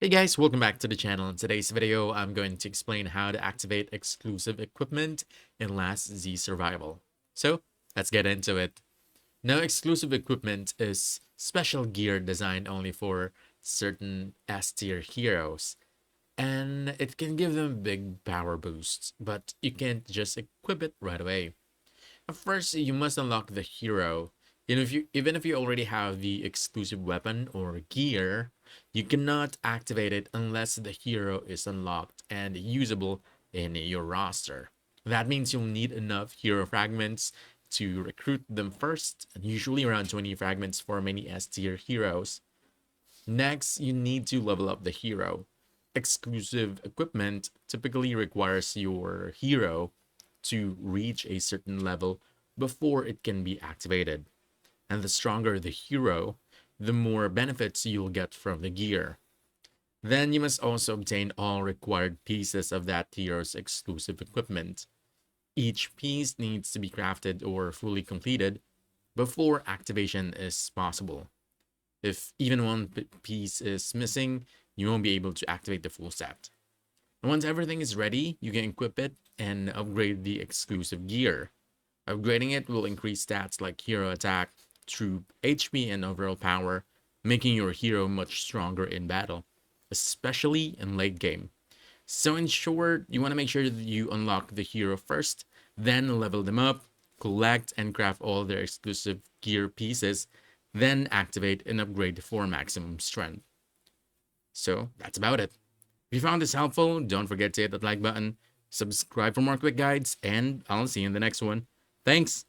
Hey guys, welcome back to the channel. In today's video, I'm going to explain how to activate exclusive equipment in Last Z Survival. So, let's get into it. Now, exclusive equipment is special gear designed only for certain S tier heroes, and it can give them big power boosts, but you can't just equip it right away. First, you must unlock the hero. Even if you already have the exclusive weapon or gear, you cannot activate it unless the hero is unlocked and usable in your roster. That means you'll need enough hero fragments to recruit them first, usually around 20 fragments for many S tier heroes. Next, you need to level up the hero. Exclusive equipment typically requires your hero to reach a certain level before it can be activated. And the stronger the hero, the more benefits you'll get from the gear. Then you must also obtain all required pieces of that hero's exclusive equipment. Each piece needs to be crafted or fully completed before activation is possible. If even one piece is missing, you won't be able to activate the full set. And once everything is ready, you can equip it and upgrade the exclusive gear. Upgrading it will increase stats like hero attack, troop, HP, and overall power, making your hero much stronger in battle, especially in late game. So in short, you want to make sure that you unlock the hero first, then level them up, collect and craft all their exclusive gear pieces, then activate and upgrade for maximum strength. So that's about it. If you found this helpful, don't forget to hit that like button, subscribe for more quick guides, and I'll see you in the next one. Thanks!